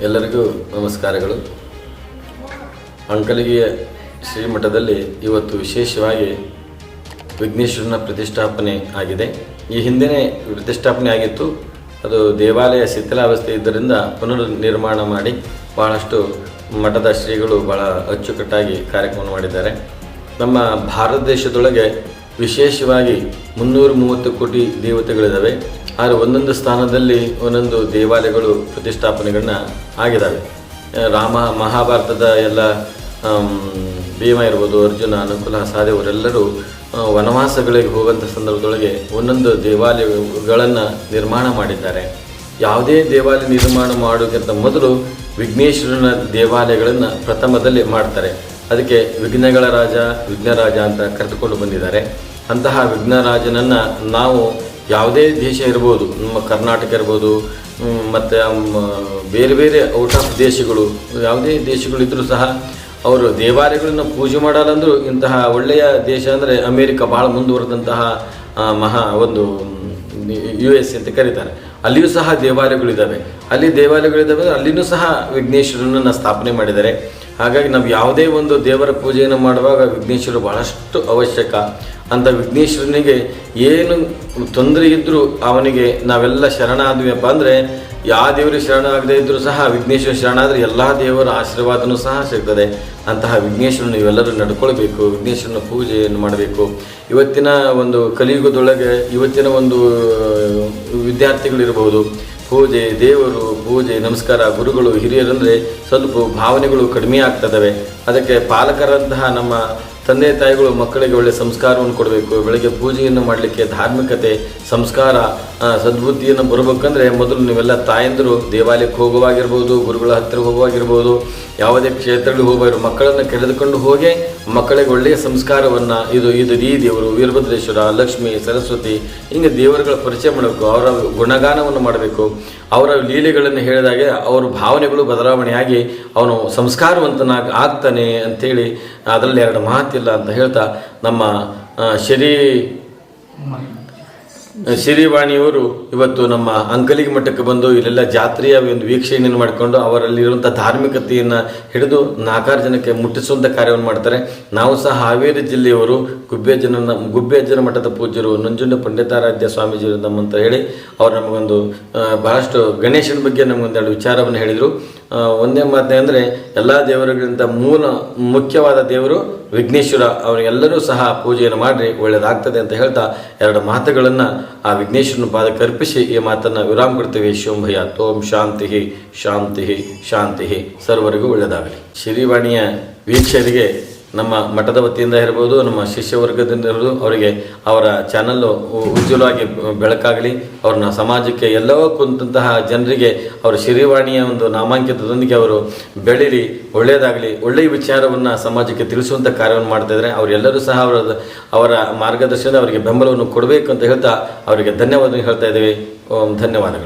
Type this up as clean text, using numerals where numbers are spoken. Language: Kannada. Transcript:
ಎಲ್ಲರಿಗೂ ನಮಸ್ಕಾರಗಳು. ಅಂಕಲಿಗೆಯ ಶ್ರೀಮಠದಲ್ಲಿ ಇವತ್ತು ವಿಶೇಷವಾಗಿ ವಿಘ್ನೇಶ್ವರನ ಪ್ರತಿಷ್ಠಾಪನೆ ಆಗಿದೆ. ಈ ಹಿಂದೆ ಪ್ರತಿಷ್ಠಾಪನೆ ಆಗಿತ್ತು. ಅದು ದೇವಾಲಯ ಶಿಥಿಲಾವಸ್ಥೆ ಇದ್ದರಿಂದ ಪುನರ್ ನಿರ್ಮಾಣ ಮಾಡಿ ಭಾಳಷ್ಟು ಮಠದ ಶ್ರೀಗಳು ಭಾಳ ಅಚ್ಚುಕಟ್ಟಾಗಿ ಕಾರ್ಯಕ್ರಮ ಮಾಡಿದ್ದಾರೆ. ನಮ್ಮ ಭಾರತ ದೇಶದೊಳಗೆ ವಿಶೇಷವಾಗಿ 330 ಕೋಟಿ ದೇವತೆಗಳಿದ್ದಾವೆ. ಆದರೆ ಒಂದೊಂದು ಸ್ಥಾನದಲ್ಲಿ ಒಂದೊಂದು ದೇವಾಲಯಗಳು ಪ್ರತಿಷ್ಠಾಪನೆಗಳನ್ನ ಆಗಿದ್ದಾವೆ. ಮಹಾಭಾರತದ ಎಲ್ಲ ಭೀಮ ಇರ್ಬೋದು, ಅರ್ಜುನ, ನಕುಲ, ಸಹದೇವರೆಲ್ಲರೂ ವನವಾಸಗಳಿಗೆ ಹೋಗುವಂಥ ಸಂದರ್ಭದೊಳಗೆ ಒಂದೊಂದು ದೇವಾಲಯಗಳನ್ನು ನಿರ್ಮಾಣ ಮಾಡಿದ್ದಾರೆ. ಯಾವುದೇ ದೇವಾಲಯ ನಿರ್ಮಾಣ ಮಾಡೋಕ್ಕಿಂತ ಮೊದಲು ವಿಘ್ನೇಶ್ವರನ ದೇವಾಲಯಗಳನ್ನು ಪ್ರಥಮದಲ್ಲಿ ಮಾಡ್ತಾರೆ. ಅದಕ್ಕೆ ವಿಘ್ನಗಳ ರಾಜ, ವಿಘ್ನರಾಜ ಅಂತ ಕರೆದುಕೊಂಡು ಬಂದಿದ್ದಾರೆ. ಅಂತಹ ವಿಘ್ನರಾಜನನ್ನು ನಾವು ಯಾವುದೇ ದೇಶ ಇರ್ಬೋದು, ನಮ್ಮ ಕರ್ನಾಟಕ ಇರ್ಬೋದು, ಮತ್ತು ಬೇರೆ ಬೇರೆ ಔಟ್ ಆಫ್ ದೇಶಗಳು, ಯಾವುದೇ ದೇಶಗಳಿದ್ದರೂ ಸಹ ಅವರು ದೇವಾಲಯಗಳನ್ನು ಪೂಜೆ ಮಾಡಲ್ಲಂದರೂ ಇಂತಹ ಒಳ್ಳೆಯ ದೇಶ ಅಂದರೆ ಅಮೇರಿಕ ಭಾಳ ಮುಂದುವರೆದಂತಹ ಒಂದು US ಅಂತ ಕರೀತಾರೆ. ಅಲ್ಲಿಯೂ ಸಹ ದೇವಾಲಯಗಳಿದ್ದಾವೆ. ಅಲ್ಲಿ ದೇವಾಲಯಗಳಿದ್ದಾವೆ, ಅಲ್ಲಿಯೂ ಸಹ ವಿಘ್ನೇಶ್ವರನನ್ನು ಸ್ಥಾಪನೆ ಮಾಡಿದ್ದಾರೆ. ಹಾಗಾಗಿ ನಾವು ಯಾವುದೇ ಒಂದು ದೇವರ ಪೂಜೆಯನ್ನು ಮಾಡುವಾಗ ವಿಘ್ನೇಶ್ವರ ಭಾಳಷ್ಟು ಅವಶ್ಯಕ. ಅಂತ ವಿಘ್ನೇಶ್ವರನಿಗೆ ಏನು ತೊಂದರೆ ಇದ್ದರೂ ಅವನಿಗೆ ನಾವೆಲ್ಲ ಶರಣಾದ್ವಿಯಪ್ಪ ಅಂದರೆ, ಯಾವ ದೇವರಿಗೆ ಶರಣ ಆಗದೇ ಇದ್ದರೂ ಸಹ ವಿಘ್ನೇಶ್ವರ ಶರಣಾದರೆ ಎಲ್ಲ ದೇವರ ಆಶೀರ್ವಾದನೂ ಸಹ ಸಿಗ್ತದೆ. ಅಂತಹ ವಿಘ್ನೇಶ್ವರನ ನೀವೆಲ್ಲರೂ ನಡ್ಕೊಳ್ಬೇಕು, ವಿಘ್ನೇಶ್ವರನ ಪೂಜೆಯನ್ನು ಮಾಡಬೇಕು. ಇವತ್ತಿನ ಒಂದು ಕಲಿಯುಗದೊಳಗೆ ಇವತ್ತಿನ ಒಂದು ವಿದ್ಯಾರ್ಥಿಗಳಿರ್ಬೋದು, ದೇವರು ಪೂಜೆ ನಮಸ್ಕಾರ, ಗುರುಗಳು ಹಿರಿಯರಂದರೆ ಸ್ವಲ್ಪ ಭಾವನೆಗಳು ಕಡಿಮೆ ಆಗ್ತದವೆ. ಅದಕ್ಕೆ ಪಾಲಕರಂತಹ ನಮ್ಮ ತಂದೆ ತಾಯಿಗಳು ಮಕ್ಕಳಿಗೆ ಒಳ್ಳೆಯ ಸಂಸ್ಕಾರವನ್ನು ಕೊಡಬೇಕು. ಬೆಳಗ್ಗೆ ಪೂಜೆಯನ್ನು ಮಾಡಲಿಕ್ಕೆ ಧಾರ್ಮಿಕತೆ, ಸಂಸ್ಕಾರ, ಸದ್ಬುದ್ಧಿಯನ್ನು ಬರಬೇಕಂದ್ರೆ ಮೊದಲು ನೀವೆಲ್ಲ ತಾಯಂದರು ದೇವಾಲಯಕ್ಕೆ ಹೋಗುವಾಗಿರ್ಬೋದು, ಗುರುಗಳ ಹತ್ತಿರ ಹೋಗುವಾಗಿರ್ಬೋದು, ಯಾವುದೇ ಕ್ಷೇತ್ರಗಳಿಗೆ ಹೋಗಬಾರ್ದು, ಮಕ್ಕಳನ್ನು ಕರೆದುಕೊಂಡು ಹೋಗಿ ಮಕ್ಕಳಿಗೆ ಒಳ್ಳೆಯ ಸಂಸ್ಕಾರವನ್ನು ಇದು ಈ ದೇವರು ವೀರಭದ್ರೇಶ್ವರ, ಲಕ್ಷ್ಮಿ, ಸರಸ್ವತಿ, ಹಿಂಗೆ ದೇವರುಗಳ ಪರಿಚಯ ಮಾಡಬೇಕು. ಅವರ ಗುಣಗಾನವನ್ನು ಮಾಡಬೇಕು. ಅವರ ಲೀಲೆಗಳನ್ನು ಹೇಳಿದಾಗೆ ಅವರ ಭಾವನೆಗಳು ಬದಲಾವಣೆಯಾಗಿ ಅವನು ಸಂಸ್ಕಾರವಂತನಾಗಿ ಆಗ್ತಾನೆ ಅಂಥೇಳಿ ಅದರಲ್ಲಿ ಎರಡು ಮಾತಿಲ್ಲ ಅಂತ ಹೇಳ್ತಾ, ನಮ್ಮ ಶ್ರೀವಾಣಿಯವರು ಇವತ್ತು ನಮ್ಮ ಅಂಕಲಿಗೆ ಮಠಕ್ಕೆ ಬಂದು ಇಲ್ಲೆಲ್ಲ ಜಾತ್ರೆಯ ಒಂದು ವೀಕ್ಷಣೆಯನ್ನು ಮಾಡಿಕೊಂಡು ಅವರಲ್ಲಿರುವಂಥ ಧಾರ್ಮಿಕತೆಯನ್ನು ಹಿಡಿದು 4 ಜನಕ್ಕೆ ಮುಟ್ಟಿಸುವಂಥ ಕಾರ್ಯವನ್ನು ಮಾಡ್ತಾರೆ. ನಾವು ಸಹ ಹಾವೇರಿ ಜಿಲ್ಲೆಯವರು ಗುಬ್ಬೇಜ್ಜನ ಮಠದ ಪೂಜ್ಯರು ನಂಜುಂಡ ಪಂಡಿತಾರಾಧ್ಯ ಸ್ವಾಮೀಜಿಯವರು ನಮ್ಮಂತ ಹೇಳಿ ಅವರು ನಮಗೊಂದು ಬಹಳಷ್ಟು ಗಣೇಶನ ಬಗ್ಗೆ ನಮಗೊಂದೆರಡು ವಿಚಾರವನ್ನು ಹೇಳಿದರು. ಒಂದೇ ಮಾತೇ ಅಂದರೆ ಎಲ್ಲ ದೇವರುಗಳಿಂದ ಮುಖ್ಯವಾದ ದೇವರು ವಿಘ್ನೇಶ್ವರ. ಅವರಿಗೆಲ್ಲರೂ ಸಹ ಪೂಜೆಯನ್ನು ಮಾಡಿ ಒಳ್ಳೆಯದಾಗ್ತದೆ ಅಂತ ಹೇಳ್ತಾ 2 ಮಾತುಗಳನ್ನು ಆ ವಿಘ್ನೇಶ್ವರನ ಪಾದಕ್ಕೆ ಅರ್ಪಿಸಿ ಈ ಮಾತನ್ನು ವಿರಾಮ ಕೊಡ್ತೇವೆ. ಶೋಂಭಯ ಓಂ ಶಾಂತಿ ಶಾಂತಿ ಶಾಂತಿ. ಸರ್ವರಿಗೂ ಒಳ್ಳೆಯದಾಗಲಿ. ಶ್ರೀವಾಣಿಯ ವೀಕ್ಷಕರಿಗೆ ನಮ್ಮ ಮಠದ ವತಿಯಿಂದ ಇರ್ಬೋದು, ನಮ್ಮ ಶಿಷ್ಯ ವರ್ಗದಿಂದ ಇರ್ಬೋದು, ಅವರಿಗೆ ಅವರ ಚಾನಲ್ಲು ಉಜ್ವಲವಾಗಿ ಬೆಳಕಾಗಲಿ. ಅವ್ರನ್ನ ಸಮಾಜಕ್ಕೆ ಎಲ್ಲವೂ ಕುಂತಹ ಜನರಿಗೆ ಅವರ ಶ್ರೀವಾಣಿಯ ಒಂದು ನಾಮಾಂಕಿತದೊಂದಿಗೆ ಅವರು ಬೆಳೀಲಿ, ಒಳ್ಳೆಯದಾಗಲಿ, ಒಳ್ಳೆಯ ವಿಚಾರವನ್ನು ಸಮಾಜಕ್ಕೆ ತಿಳಿಸುವಂಥ ಕಾರ್ಯವನ್ನು ಮಾಡ್ತಾಯಿದ್ದಾರೆ. ಅವರೆಲ್ಲರೂ ಸಹ ಅವರ ಮಾರ್ಗದರ್ಶನ ಅವರಿಗೆ ಬೆಂಬಲವನ್ನು ಕೊಡಬೇಕು ಅಂತ ಹೇಳ್ತಾ ಅವರಿಗೆ ಧನ್ಯವಾದ ಹೇಳ್ತಾ ಇದ್ದೇವೆ. ಧನ್ಯವಾದಗಳು.